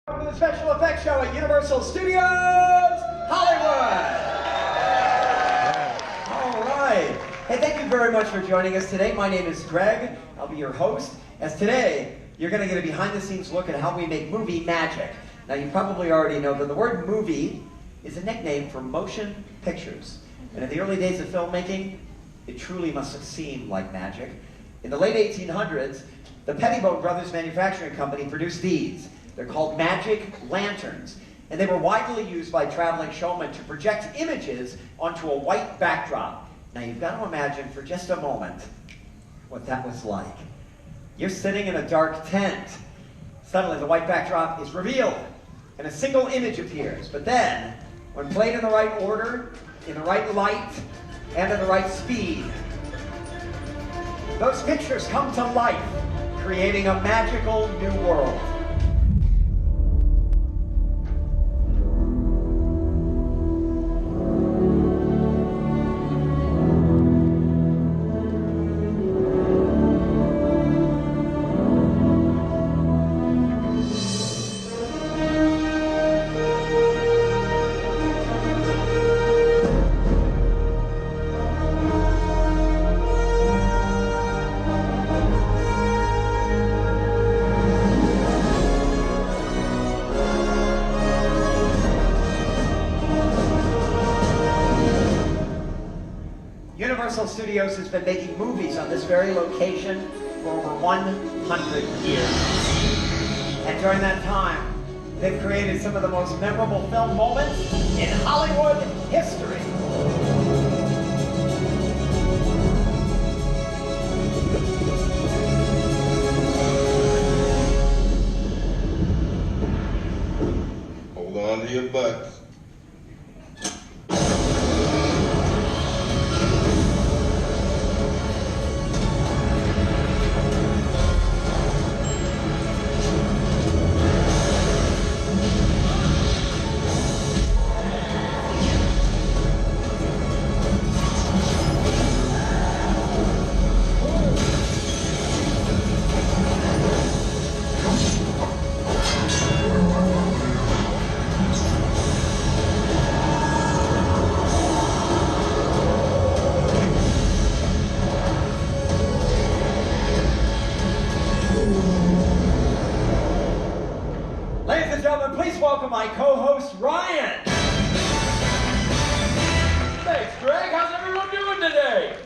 Welcome to the special effects show at Universal Studios Hollywood. All right. Hey, thank you very much for joining us today. My name is Greg. I'll be your host. As today, you're going to get a behind-the-scenes look at how we make movie magic. Now, you probably already know that the word movie is a nickname for motion pictures. And in the early days of filmmaking, it truly must have seemed like magic. In the late 1800s, the Pettibone Brothers Manufacturing Company produced these. They're called magic lanterns, and they were widely used by traveling showmen to project images onto a white backdrop. Now you've got to imagine for just a moment what that was like. You're sitting in a dark tent. Suddenly the white backdrop is revealed, and a single image appears. But then, when played in the right order, in the right light, and at the right speed, those pictures come to life, creating a magical new world. Universal Studios has been making movies on this very location for over 100 years. And during that time, they've created some of the most memorable film moments in Hollywood history. Hold on to your butts. Ladies and gentlemen, please welcome my co-host, Ryan. Thanks, Greg. How's everyone doing today?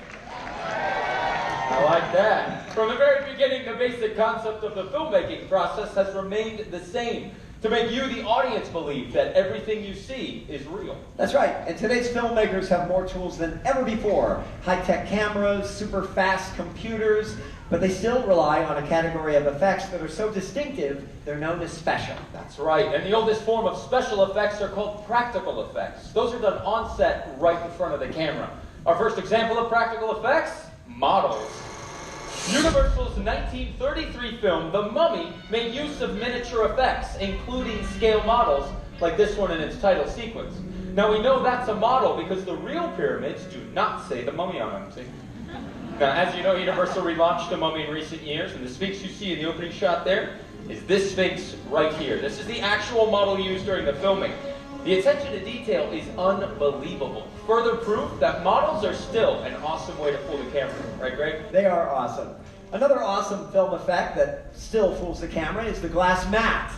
I like that. From the very beginning, the basic concept of the filmmaking process has remained the same. To make you, the audience, believe that everything you see is real. That's right, and today's filmmakers have more tools than ever before. High-tech cameras, super fast computers, but they still rely on a category of effects that are so distinctive, they're known as special. That's right, and the oldest form of special effects are called practical effects. Those are done on set right in front of the camera. Our first example of practical effects? Models. Universal's 1933 film, The Mummy, made use of miniature effects, including scale models, like this one in its title sequence. Now we know that's a model because the real pyramids do not say The Mummy on them, see? Now, as you know, Universal relaunched The Mummy in recent years, and the Sphinx you see in the opening shot there is this Sphinx right here. This is the actual model used during the filming. The attention to detail is unbelievable. Further proof that models are still an awesome way to fool the camera. Right, Greg? They are awesome. Another awesome film effect that still fools the camera is the glass mat.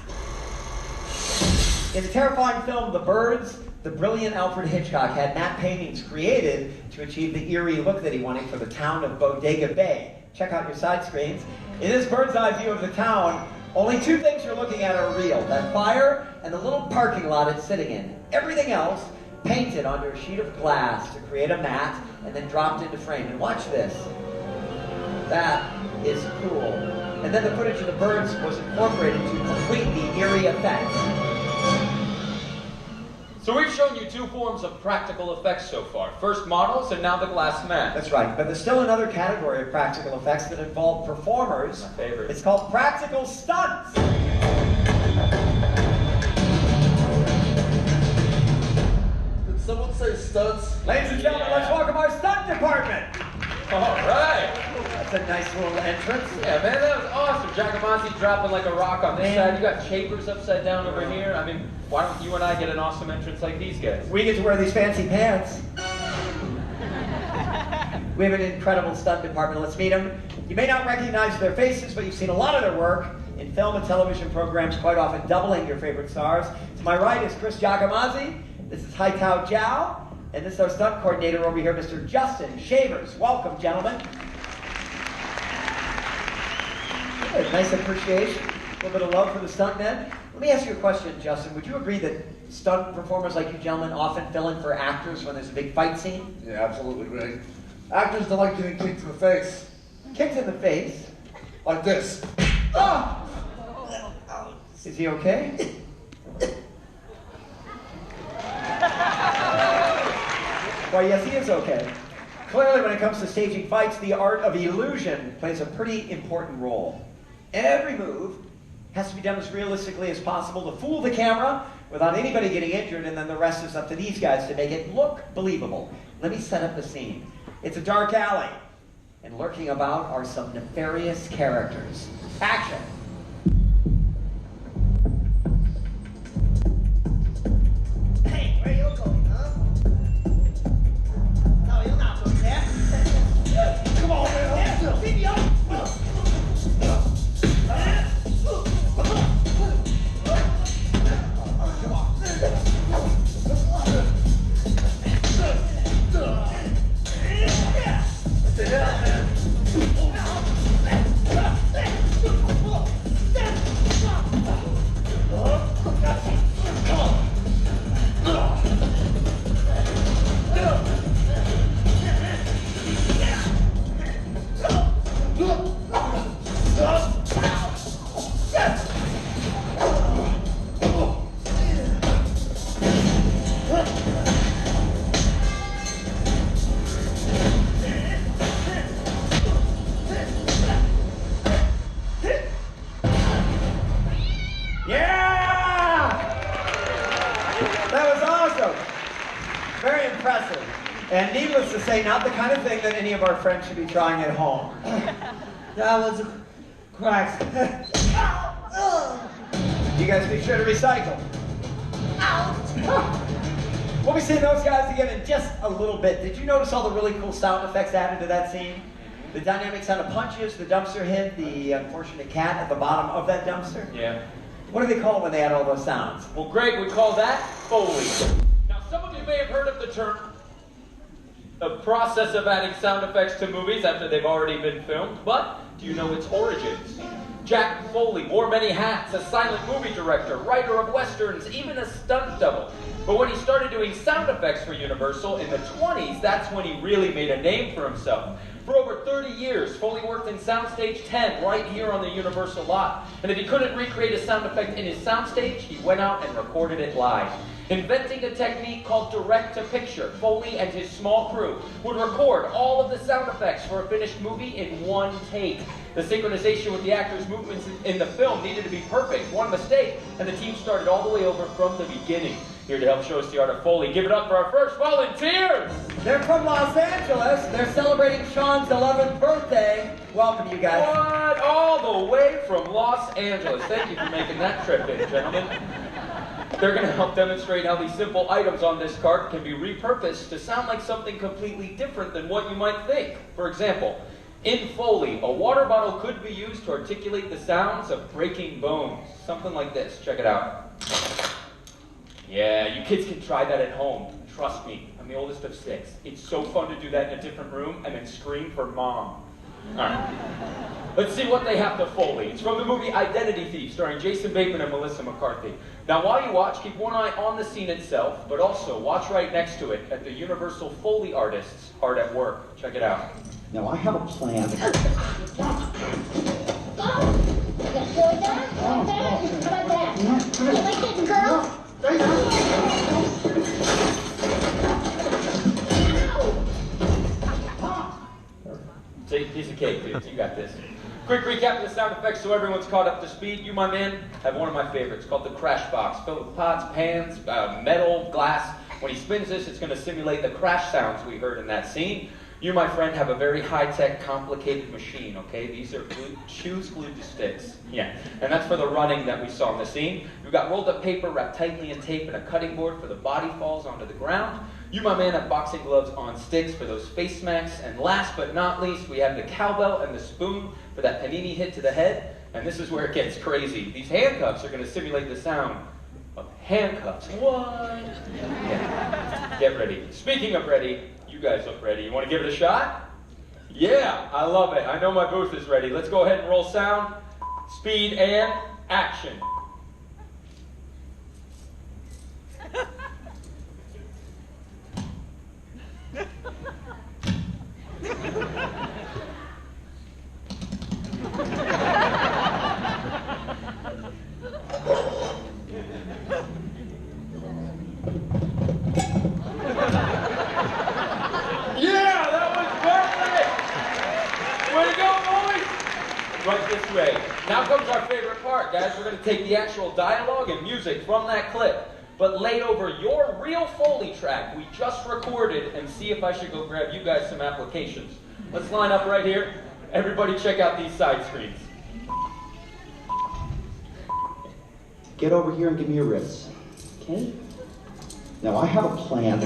In the terrifying film The Birds, the brilliant Alfred Hitchcock had matte paintings created to achieve the eerie look that he wanted for the town of Bodega Bay. Check out your side screens. In this bird's eye view of the town, only two things you're looking at are real: that fire and the little parking lot it's sitting in. Everything else painted onto a sheet of glass to create a mat and then dropped into frame. And watch this. That is cool. And then the footage of the birds was incorporated to complete the eerie effect. So we've shown you two forms of practical effects so far. First models, and now the glass mat. That's right, but there's still another category of practical effects that involve performers. My favorite. It's called practical stunts. Did someone say stunts? Ladies and gentlemen, let's welcome our stunt department. All right. That's a nice little entrance. Yeah, man, that was awesome. Giacomazzi dropping like a rock on this side. You got Chambers upside down over here. I mean, why don't you and I get an awesome entrance like these guys? We get to wear these fancy pants. We have an incredible stunt department. Let's meet them. You may not recognize their faces, but you've seen a lot of their work in film and television programs, quite often doubling your favorite stars. To my right is Chris Giacomazzi. This is Haitao Zhao. And this is our stunt coordinator over here, Mr. Justin Shavers. Welcome, gentlemen. Good, nice appreciation. A little bit of love for the stuntmen. Let me ask you a question, Justin. Would you agree that stunt performers like you gentlemen often fill in for actors when there's a big fight scene? Yeah, absolutely, Greg. Actors don't like getting kicked in the face. Kicked in the face? Like this. Ah! Is he okay? Why, yes, he is okay. Clearly, when it comes to staging fights, the art of illusion plays a pretty important role. Every move has to be done as realistically as possible to fool the camera without anybody getting injured, and then the rest is up to these guys to make it look believable. Let me set up the scene. It's a dark alley, and lurking about are some nefarious characters. Action! Hey, where you going, huh? No, you're not going there. Come on, man. Leave me alone. And needless to say, not the kind of thing that any of our friends should be trying at home. That was a crack. You guys be sure to recycle. We'll be seeing those guys again in just a little bit. Did you notice all the really cool sound effects added to that scene? The dynamic sound of punches, the dumpster hit, the unfortunate cat at the bottom of that dumpster. Yeah. What do they call it when they add all those sounds? Well, Greg would call that Foley. Now, some of you may have heard of the term, the process of adding sound effects to movies after they've already been filmed, but do you know its origins? Jack Foley wore many hats, a silent movie director, writer of westerns, even a stunt double. But when he started doing sound effects for Universal in the 20s, that's when he really made a name for himself. For over 30 years, Foley worked in Soundstage 10 right here on the Universal lot. And if he couldn't recreate a sound effect in his soundstage, he went out and recorded it live. Inventing a technique called direct-to-picture, Foley and his small crew would record all of the sound effects for a finished movie in one take. The synchronization with the actors' movements in the film needed to be perfect. One mistake, and the team started all the way over from the beginning. Here to help show us the art of Foley, give it up for our first volunteers! They're from Los Angeles. They're celebrating Sean's 11th birthday. Welcome, you guys. What? All the way from Los Angeles. Thank you for making that trip in, gentlemen. They're going to help demonstrate how these simple items on this cart can be repurposed to sound like something completely different than what you might think. For example, in Foley, a water bottle could be used to articulate the sounds of breaking bones. Something like this. Check it out. Yeah, you kids can try that at home. Trust me, I'm the oldest of 6. It's so fun to do that in a different room and then scream for mom. Alright, let's see what they have to Foley. It's from the movie Identity Thief, starring Jason Bateman and Melissa McCarthy. Now while you watch, keep one eye on the scene itself, but also watch right next to it at the Universal Foley artists hard at work. Check it out. Now I have a plan. Take a piece of cake, dudes. You got this. Quick recap of the sound effects so everyone's caught up to speed. You, my man, have one of my favorites called the crash box, filled with pots, pans, metal, glass. When he spins this, it's going to simulate the crash sounds we heard in that scene. You, my friend, have a very high-tech, complicated machine, okay? These are shoes glued to sticks. Yeah, and that's for the running that we saw in the scene. We've got rolled-up paper wrapped tightly in tape and a cutting board for the body falls onto the ground. You, my man, have boxing gloves on sticks for those face smacks. And last but not least, we have the cowbell and the spoon for that panini hit to the head. And this is where it gets crazy. These handcuffs are going to simulate the sound of handcuffs. What? Yeah. Get ready. Speaking of ready, you guys look ready. You want to give it a shot? Yeah, I love it. I know my booth is ready. Let's go ahead and roll sound, speed, and action. Right this way. Now comes our favorite part, guys. We're going to take the actual dialogue and music from that clip, but laid over your real Foley track we just recorded and see if I should go grab you guys some applications. Let's line up right here. Everybody check out these side screens. Get over here and give me your wrists. Okay? Now I have a plan.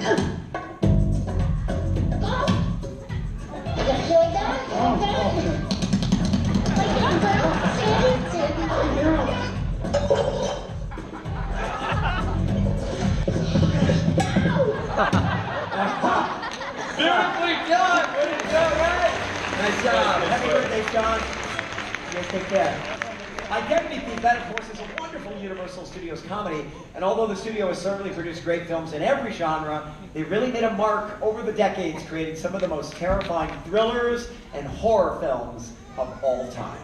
Beautifully done! Way to go, right? Nice job. Happy birthday, Sean. You guys take care. Identity Thief, that of course is a wonderful Universal Studios comedy, and although the studio has certainly produced great films in every genre, they really made a mark over the decades creating some of the most terrifying thrillers and horror films of all time.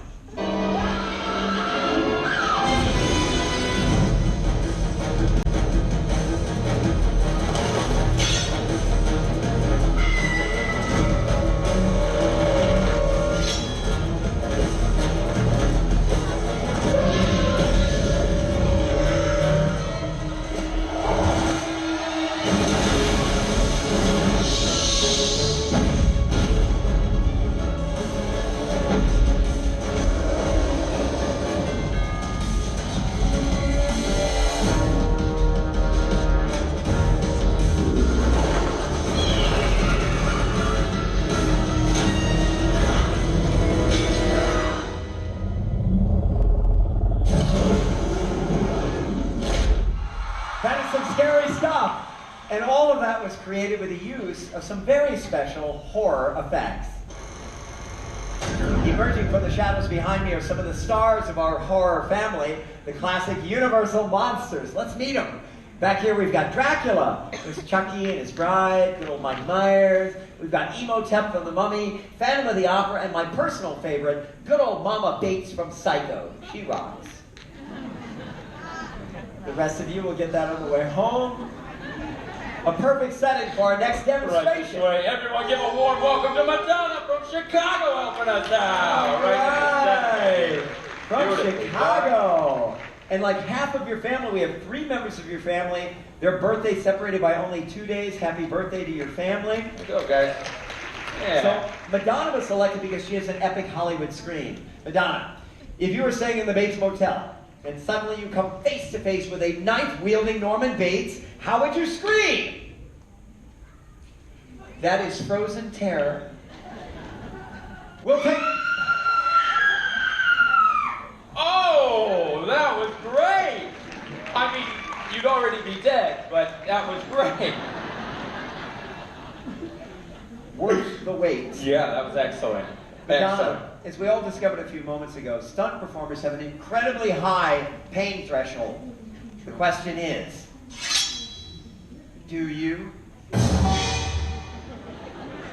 That is some scary stuff. And all of that was created with the use of some very special horror effects. Emerging from the shadows behind me are some of the stars of our horror family, the classic Universal monsters. Let's meet them. Back here we've got Dracula. There's Chucky and his bride, good old Mike Myers. We've got Imhotep from The Mummy, Phantom of the Opera, and my personal favorite, good old Mama Bates from Psycho. She rocks. The rest of you will get that on the way home. A perfect setting for our next demonstration. Right this way. Everyone give a warm welcome to Madonna from Chicago helping us out. Right. From Beautiful. Chicago. And like half of your family, we have 3 members of your family. Their birthday separated by only 2 days. Happy birthday to your family. Let's go, guys. Yeah. So Madonna was selected because she has an epic Hollywood scream. Madonna, if you were staying in the Bates Motel, and suddenly you come face to face with a knife-wielding Norman Bates, how would you scream? That is frozen terror. We'll take... Oh, that was great! I mean, you'd already be dead, but that was great. Worth the wait. Yeah, that was excellent. Excellent. Madonna, as we all discovered a few moments ago, stunt performers have an incredibly high pain threshold. The question is, do you?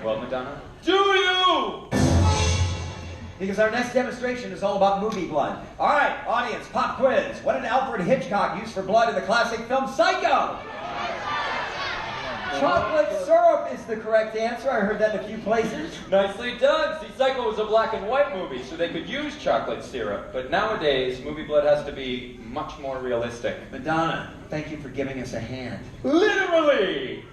Well, Madonna, do you? Because our next demonstration is all about movie blood. All right, audience, pop quiz. What did Alfred Hitchcock use for blood in the classic film Psycho? Chocolate syrup is the correct answer. I heard that in a few places. Nicely done. See, Psycho was a black and white movie, so they could use chocolate syrup. But nowadays, movie blood has to be much more realistic. Madonna, thank you for giving us a hand. Literally!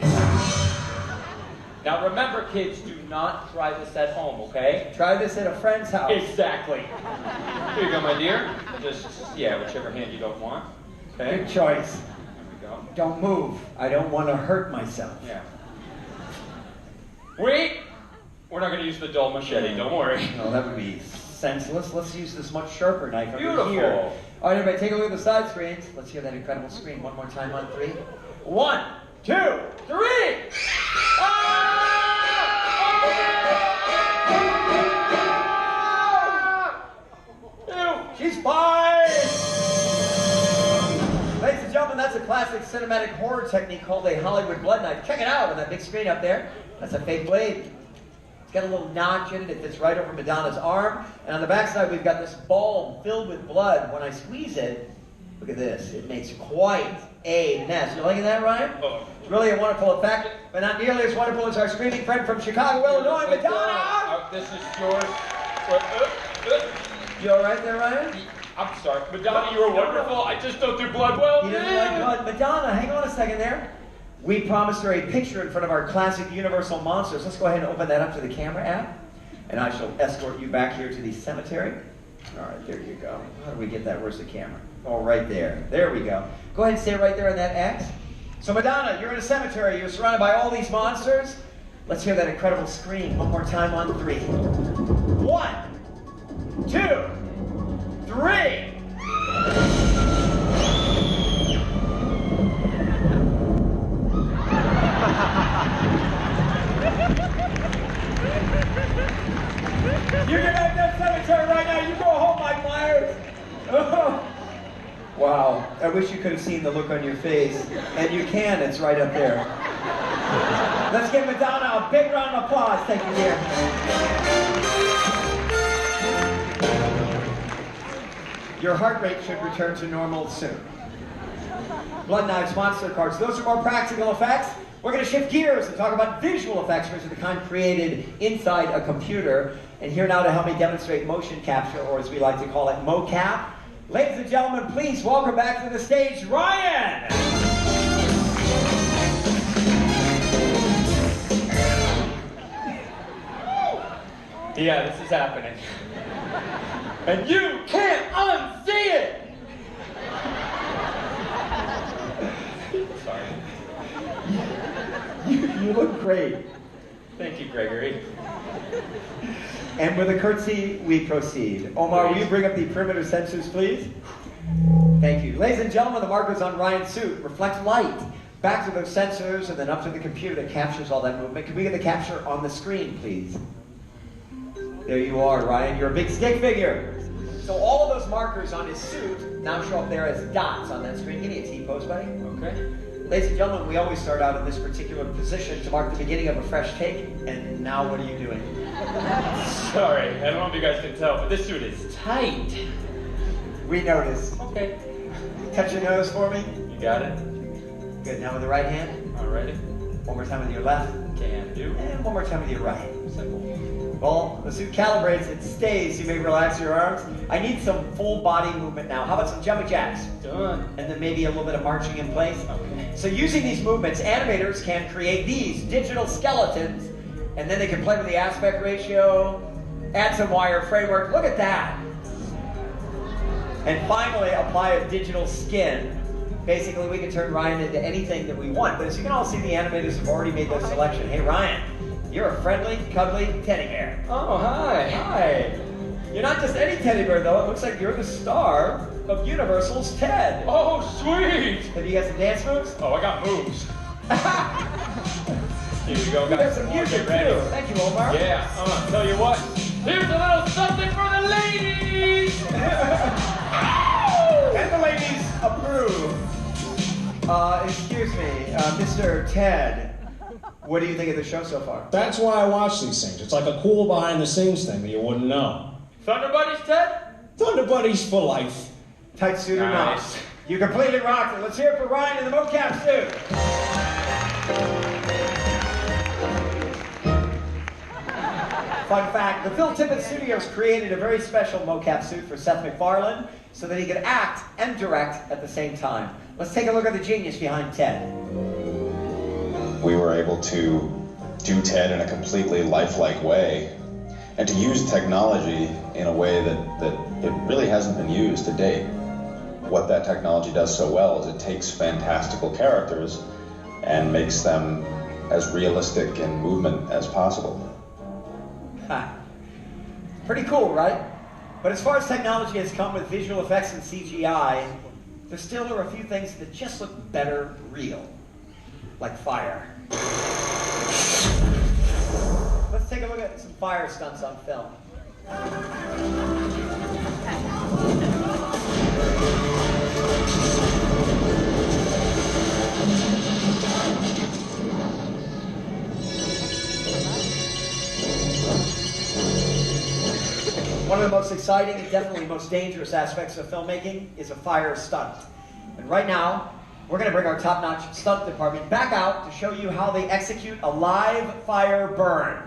Now remember, kids, do not try this at home, okay? Try this at a friend's house. Exactly. Here you go, my dear. Just, yeah, whichever hand you don't want. Okay? Good choice. There we go. Don't move. I don't want to hurt myself. Yeah. Wait! We're not going to use the dull machete, don't worry. No, that would be senseless. Let's use this much sharper knife over Beautiful. here. All right, everybody, take a look at the side screens. Let's hear that incredible scream one more time on 3. 1, 2, 3! She's fine! Ladies and gentlemen, that's a classic cinematic horror technique called a Hollywood blood knife. Check it out on that big screen up there. That's a fake blade. It's got a little notch in it. It fits right over Madonna's arm. And on the backside, we've got this bulb filled with blood. When I squeeze it, look at this. It makes quite a mess. You liking that, Ryan? Oh. It's really a wonderful effect, but not nearly as wonderful as our screaming friend from Chicago, Illinois, Madonna! This is yours. You all right there, Ryan? I'm sorry. Madonna, you were wonderful. I just don't do blood well. You didn't like blood. Madonna, hang on a second there. We promised her a picture in front of our classic Universal monsters. Let's go ahead and open that up to the camera app, and I shall escort you back here to the cemetery. All right, there you go. How do we get that? Where's the camera? Oh, right there. There we go. Go ahead and stay right there on that X. So, Madonna, you're in a cemetery. You're surrounded by all these monsters. Let's hear that incredible scream one more time on 3. 1, 2, 3. You get out of that cemetery right now. You go home, Mike Myers. Oh. Wow. I wish you could have seen the look on your face. And you can. It's right up there. Let's give Madonna a big round of applause. Thank you, dear. Your heart rate should return to normal soon. Blood knives, monster cards. Those are more practical effects. We're going to shift gears and talk about visual effects, which are the kind created inside a computer. And here now to help me demonstrate motion capture, or as we like to call it, mocap. Ladies and gentlemen, please welcome back to the stage, Ryan! Yeah, this is happening. And you can't unsee it! Sorry. You look great. Thank you, Gregory. And with a curtsy, we proceed. Omar, will you bring up the perimeter sensors, please? Thank you. Ladies and gentlemen, the markers on Ryan's suit reflect light back to those sensors and then up to the computer that captures all that movement. Can we get the capture on the screen, please? There you are, Ryan. You're a big stick figure. So all of those markers on his suit now show up there as dots on that screen. Give me a T-pose, buddy. Okay. Ladies and gentlemen, we always start out in this particular position to mark the beginning of a fresh take. And now what are you doing? Sorry, I don't know if you guys can tell, but this suit is tight. We noticed. Okay. Touch your nose for me. You got it? Good. Now with the right hand. Alrighty. One more time with your left. Can do. And one more time with your right. Simple. Well, the suit calibrates, it stays. You may relax your arms. I need some full body movement now. How about some jumping jacks? Done. And then maybe a little bit of marching in place. Okay. So using these movements, animators can create these digital skeletons, and then they can play with the aspect ratio, add some wire framework. Look at that. And finally, apply a digital skin. Basically, we can turn Ryan into anything that we want. But as you can all see, the animators have already made their selection. Hey, Ryan, you're a friendly, cuddly teddy bear. Oh, hi. Hi. You're not just any teddy bear, though. It looks like you're the star of Universal's Ted. Oh, sweet. Have you got some dance moves? Oh, I got moves. Here you go, You got guys. some Get music, ready. too. Thank you, Omar. Yeah, tell you what. Here's a little something for the ladies. And the ladies approve. Excuse me, Mr. Ted. What do you think of the show so far? That's why I watch these things. It's like a cool behind-the-scenes thing that you wouldn't know. Thunder Buddies, Ted? Thunder Buddies for life. Tight suit or not? Nice. You completely rocked it. Let's hear it for Ryan in the mocap suit. Fun fact, the Phil Tippett Studios created a very special mocap suit for Seth MacFarlane so that he could act and direct at the same time. Let's take a look at the genius behind Ted. We were able to do Ted in a completely lifelike way, and to use technology in a way that it really hasn't been used to date. What that technology does so well is it takes fantastical characters and makes them as realistic in movement as possible. Ha. Pretty cool, right? But as far as technology has come with visual effects and CGI, there still are a few things that just look better real. Like fire. Let's take a look at some fire stunts on film. One of the most exciting and definitely most dangerous aspects of filmmaking is a fire stunt. And right now, we're going to bring our top-notch stunt department back out to show you how they execute a live fire burn.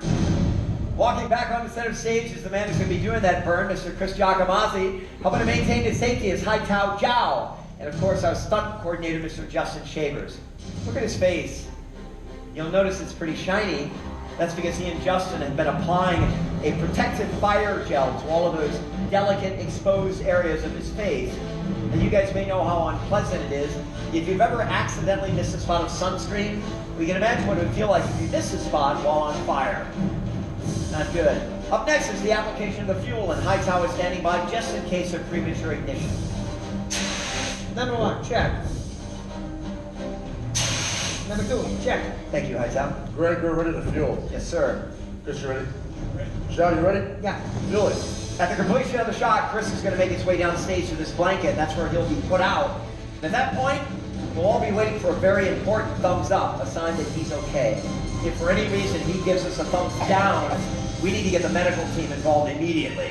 Walking back on the center stage is the man who's going to be doing that burn, Mr. Chris Giacomazzi. Helping to maintain his safety is Hai Tao Zhao. And of course, our stunt coordinator, Mr. Justin Shavers. Look at his face. You'll notice it's pretty shiny. That's because he and Justin have been applying a protective fire gel to all of those delicate, exposed areas of his face. And you guys may know how unpleasant it is. If you've ever accidentally missed a spot of sunscreen, we can imagine what it would feel like if you missed a spot while on fire. Not good. Up next is the application of the fuel, and Hai Tao is standing by just in case of premature ignition. Number 1, check. Number 2, check. Thank you, Hai Tao. Greg, we're ready to fuel. Yes, sir. Chris, you ready? Zhao, you ready? Yeah. Fuel it. At the completion of the shot, Chris is going to make his way down stage to this blanket, and that's where he'll be put out. And at that point, we'll all be waiting for a very important thumbs up, a sign that he's okay. If for any reason he gives us a thumbs down, we need to get the medical team involved immediately.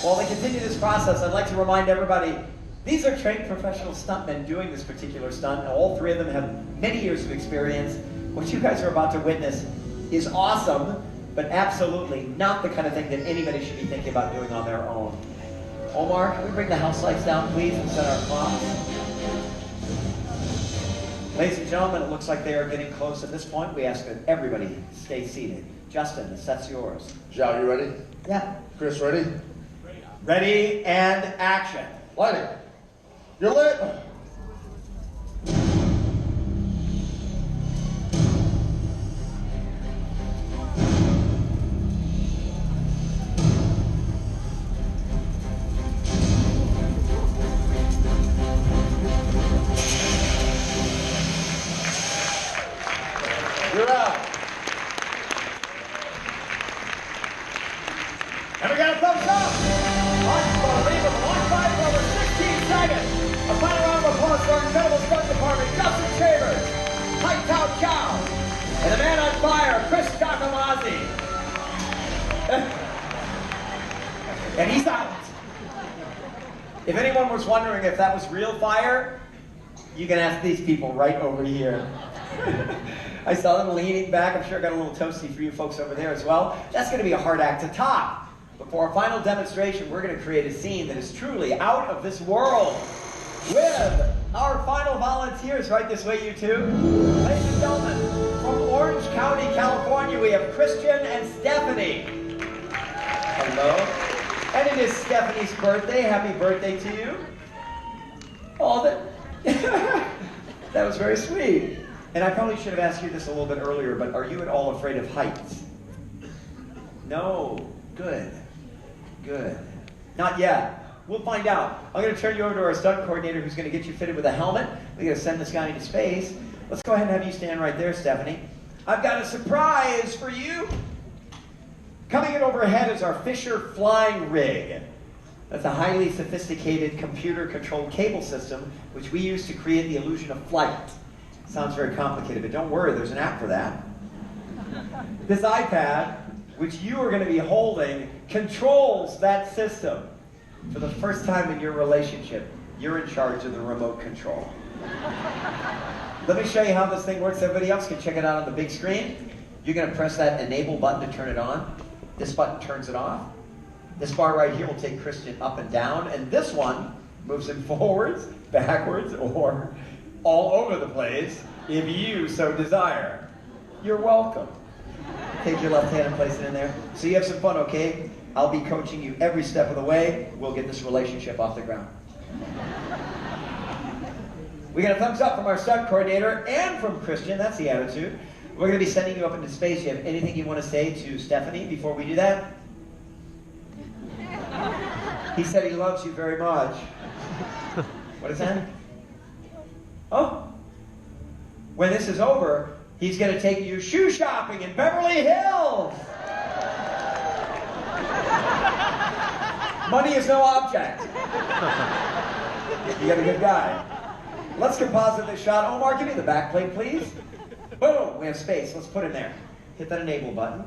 While they continue this process, I'd like to remind everybody, these are trained professional stuntmen doing this particular stunt, and all three of them have many years of experience. What you guys are about to witness is awesome, but absolutely not the kind of thing that anybody should be thinking about doing on their own. Omar, can we bring the house lights down, please, and set our clocks? Ladies and gentlemen, it looks like they are getting close. At this point, we ask that everybody stay seated. Justin, the set's yours. Zhao, you ready? Yeah. Chris, ready? Ready and action. Lighting. You're lit. You're out. And we got a thumbs up. Unbelievable. On fire for over 16 seconds. A final round of applause for our incredible stunt department, Justin Shavers, Hai Tao Zhao, and the man on fire, Chris Giacomazzi. And he's out. If anyone was wondering if that was real fire, you can ask these people right over here. I saw them leaning back. I'm sure I got a little toasty for you folks over there as well. That's going to be a hard act to top. But for our final demonstration, we're going to create a scene that is truly out of this world. With our final volunteers, right this way, you two. Ladies and gentlemen, from Orange County, California, we have Christian and Stephanie. Hello. And it is Stephanie's birthday. Happy birthday to you. Oh, that was very sweet. And I probably should have asked you this a little bit earlier, but are you at all afraid of heights? No. Good. Good. Not yet. We'll find out. I'm going to turn you over to our stunt coordinator who's going to get you fitted with a helmet. We're going to send this guy into space. Let's go ahead and have you stand right there, Stephanie. I've got a surprise for you. Coming in overhead is our Fisher flying rig. That's a highly sophisticated computer-controlled cable system which we use to create the illusion of flight. Sounds very complicated, but don't worry, there's an app for that. This iPad, which you are going to be holding, controls that system. For the first time in your relationship, you're in charge of the remote control. Let me show you how this thing works. Everybody else can check it out on the big screen. You're going to press that enable button to turn it on. This button turns it off. This bar right here will take Christian up and down, and this one moves him forwards, backwards, or all over the place, if you so desire. You're welcome. Take your left hand and place it in there. So you have some fun, okay? I'll be coaching you every step of the way. We'll get this relationship off the ground. We got a thumbs up from our stunt coordinator and from Christian. That's the attitude. We're going to be sending you up into space. You have anything you want to say to Stephanie before we do that? He said he loves you very much. What is that? Oh. When this is over, he's going to take you shoe shopping in Beverly Hills. Money is no object. You got a good guy. Let's composite this shot. Omar, give me the back plate, please. Boom, we have space. Let's put him there. Hit that enable button,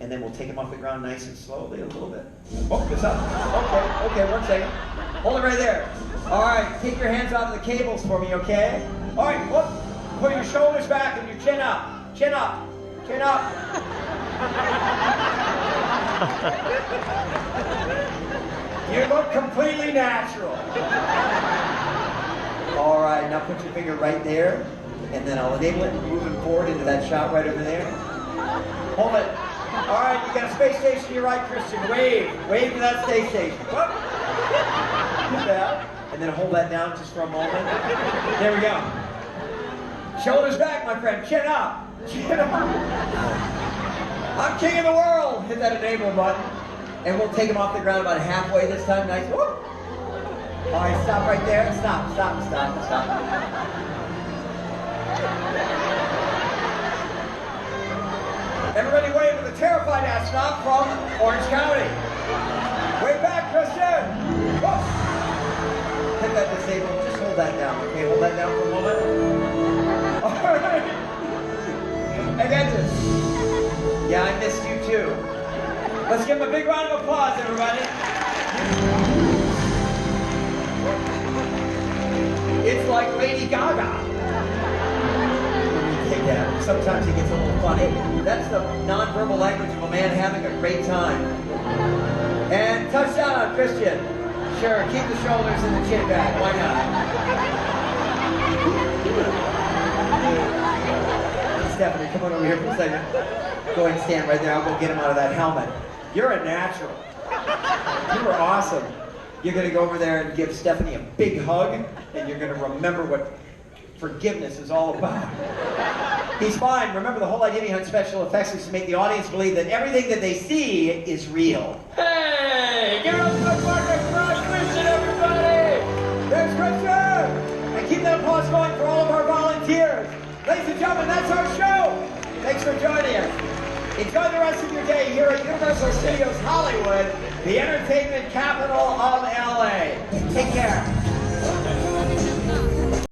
and then we'll take him off the ground nice and slowly a little bit. Oh, it's up. Okay, 1 second. Hold it right there. All right, take your hands off the cables for me, okay? All right, look. Put your shoulders back and your chin up. Chin up. Chin up. You look completely natural. All right, now put your finger right there, and then I'll enable it moving forward into that shot right over there. Hold it. All right, you got a space station to your right, Christian. Wave. Wave to that space station. Whoop. Get that. And then hold that down just for a moment. There we go. Shoulders back, my friend. Chin up. Chin up. I'm king of the world. Hit that enable button. And we'll take him off the ground about halfway this time. Nice. Whoop. All right, stop right there. Stop. Everybody wave to the terrified astronaut from Orange County. Wave back, Christian. Whoop. Hit that disable. Just hold that down. Okay, hold that down for a moment. All right. Aventus. Yeah, I missed you too. Let's give him a big round of applause, everybody. It's like Lady Gaga. Take that. Sometimes it gets a little funny. That's the nonverbal language of a man having a great time. And touchdown, Christian. Sure, keep the shoulders and the chin back. Why not? Stephanie, come on over here for a second. Go ahead and stand right there. I'll go get him out of that helmet. You're a natural. You were awesome. You're going to go over there and give Stephanie a big hug, and you're going to remember what forgiveness is all about. He's fine. Remember, the whole idea behind special effects is to make the audience believe that everything that they see is real. Hey! Give it up for Christian, everybody! There's Christian! And keep that applause going for all of our volunteers. Ladies and gentlemen, that's our show. Thanks for joining us. Enjoy the rest of your day here at Universal Studios Hollywood, the entertainment capital of LA. Take care.